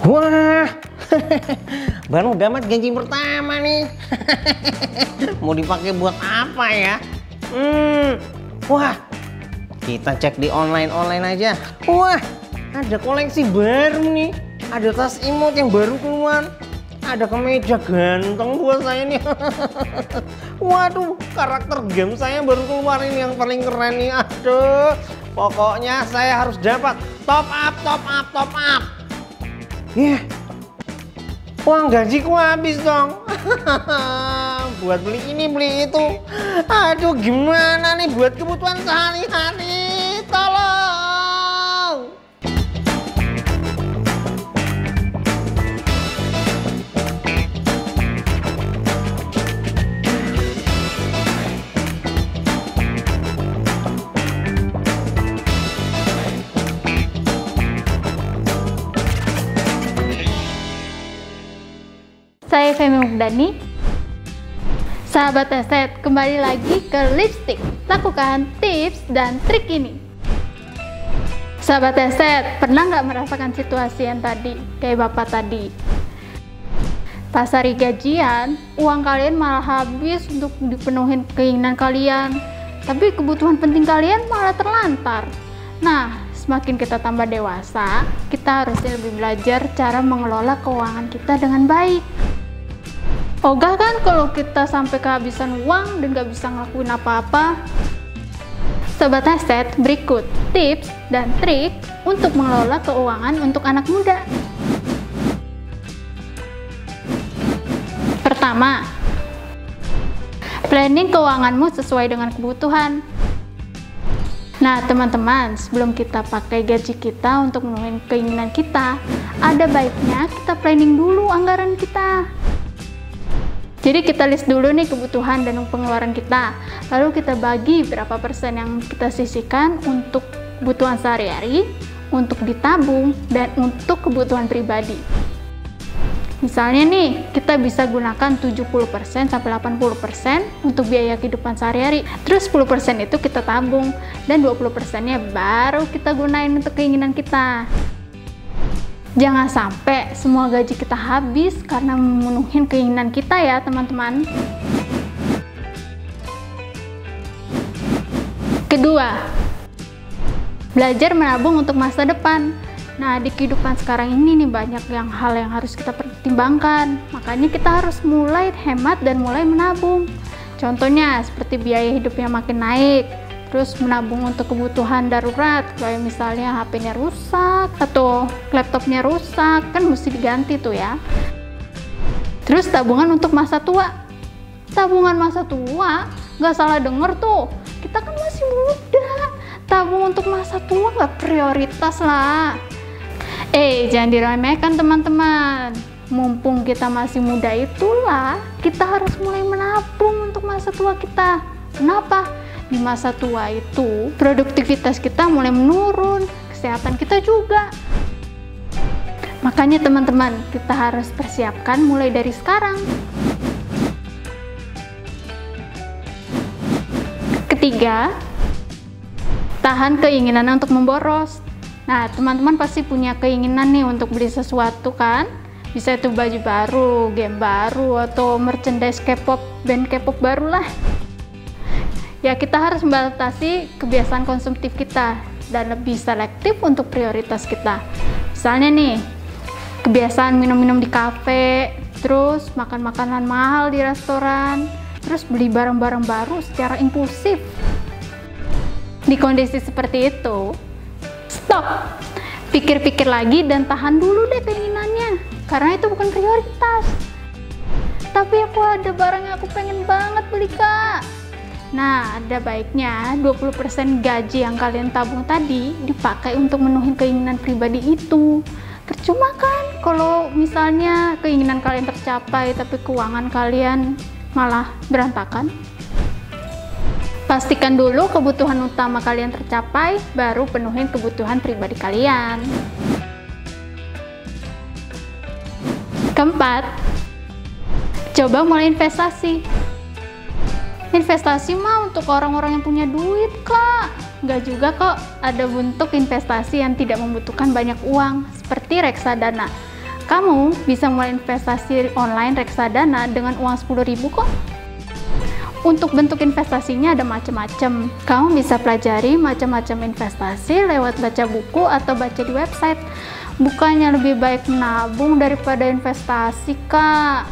Wah, baru dapat gaji pertama nih. Mau dipakai buat apa ya? Wah, kita cek di online aja. Wah, ada koleksi baru nih. Ada tas imut yang baru keluar. Ada kemeja ganteng buat saya nih. Waduh, karakter game saya baru keluar ini yang paling keren nih. Aduh, pokoknya saya harus dapat top up. Yeah. Uang gajiku habis dong. Buat beli ini beli itu. Aduh, gimana nih buat kebutuhan sehari-hari? Tolong. Saya Femi Mukdani. Sahabat Eset, kembali lagi ke lipstick. Lakukan tips dan trik ini. Sahabat Eset, pernah nggak merasakan situasi yang tadi, kayak bapak tadi? Pas hari gajian, uang kalian malah habis untuk dipenuhin keinginan kalian, tapi kebutuhan penting kalian malah terlantar. Nah, semakin kita tambah dewasa, kita harusnya lebih belajar cara mengelola keuangan kita dengan baik. Ogah kan kalau kita sampai kehabisan uang dan gak bisa ngelakuin apa-apa? Sobat Eset, berikut tips dan trik untuk mengelola keuangan untuk anak muda. Pertama, planning keuanganmu sesuai dengan kebutuhan. Nah teman-teman, sebelum kita pakai gaji kita untuk memenuhi keinginan kita, ada baiknya kita planning dulu anggaran kita. Jadi kita list dulu nih kebutuhan dan pengeluaran kita, lalu kita bagi berapa persen yang kita sisihkan untuk kebutuhan sehari-hari, untuk ditabung, dan untuk kebutuhan pribadi. Misalnya nih, kita bisa gunakan 70% sampai 80% untuk biaya kehidupan sehari-hari, terus 10% itu kita tabung, dan 20%-nya baru kita gunain untuk keinginan kita. Jangan sampai semua gaji kita habis karena memenuhi keinginan kita ya teman-teman. Kedua, belajar menabung untuk masa depan. Nah, di kehidupan sekarang ini nih banyak hal yang harus kita pertimbangkan. Makanya kita harus mulai hemat dan mulai menabung. Contohnya seperti biaya hidup yang makin naik. Terus menabung untuk kebutuhan darurat, kayak misalnya HP-nya rusak atau laptopnya rusak, kan mesti diganti tuh ya. Terus tabungan untuk masa tua. Tabungan masa tua, nggak salah denger tuh, kita kan masih muda. Tabung untuk masa tua nggak prioritas lah. Jangan diremehkan teman-teman. Mumpung kita masih muda itulah, kita harus mulai menabung untuk masa tua kita. Kenapa? Di masa tua itu produktivitas kita mulai menurun, kesehatan kita juga. Makanya teman-teman, kita harus persiapkan mulai dari sekarang. Ketiga, tahan keinginan untuk memboros. Nah, teman-teman pasti punya keinginan nih untuk beli sesuatu kan? Bisa itu baju baru, game baru, atau merchandise K-pop, band K-pop baru lah. Ya, kita harus membatasi kebiasaan konsumtif kita dan lebih selektif untuk prioritas kita. Misalnya nih, kebiasaan minum-minum di kafe, terus makan makanan mahal di restoran, terus beli barang-barang baru secara impulsif. Di kondisi seperti itu, stop, pikir-pikir lagi dan tahan dulu deh keinginannya, karena itu bukan prioritas. Tapi aku ada barang yang aku pengen banget beli, Kak. Nah, ada baiknya 20% gaji yang kalian tabung tadi dipakai untuk memenuhi keinginan pribadi itu. Percuma kan kalau misalnya keinginan kalian tercapai tapi keuangan kalian malah berantakan. Pastikan dulu kebutuhan utama kalian tercapai, baru penuhin kebutuhan pribadi kalian. Keempat, coba mulai investasi. Investasi mah untuk orang-orang yang punya duit, Kak. Nggak juga kok, ada bentuk investasi yang tidak membutuhkan banyak uang, seperti reksadana. Kamu bisa mulai investasi online reksadana dengan uang 10.000 kok. Untuk bentuk investasinya ada macam-macam. Kamu bisa pelajari macam-macam investasi lewat baca buku atau baca di website. Bukannya lebih baik menabung daripada investasi, Kak.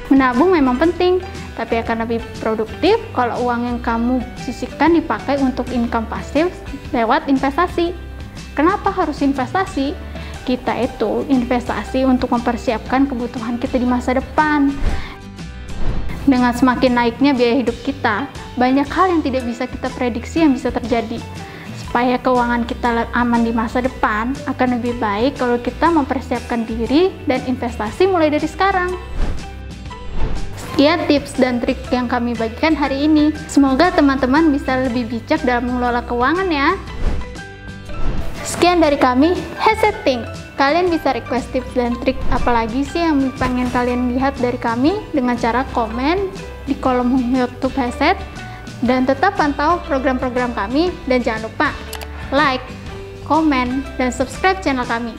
Menabung memang penting, tapi akan lebih produktif kalau uang yang kamu sisihkan dipakai untuk income pasif lewat investasi. Kenapa harus investasi? Kita itu investasi untuk mempersiapkan kebutuhan kita di masa depan. Dengan semakin naiknya biaya hidup kita, banyak hal yang tidak bisa kita prediksi yang bisa terjadi. Supaya keuangan kita aman di masa depan, akan lebih baik kalau kita mempersiapkan diri dan investasi mulai dari sekarang. Sekian tips dan trik yang kami bagikan hari ini. Semoga teman-teman bisa lebih bijak dalam mengelola keuangan ya. Sekian dari kami, Hesetting. Kalian bisa request tips dan trik apalagi sih yang pengen kalian lihat dari kami dengan cara komen di kolom YouTube Heset, dan tetap pantau program-program kami, dan jangan lupa like, komen, dan subscribe channel kami.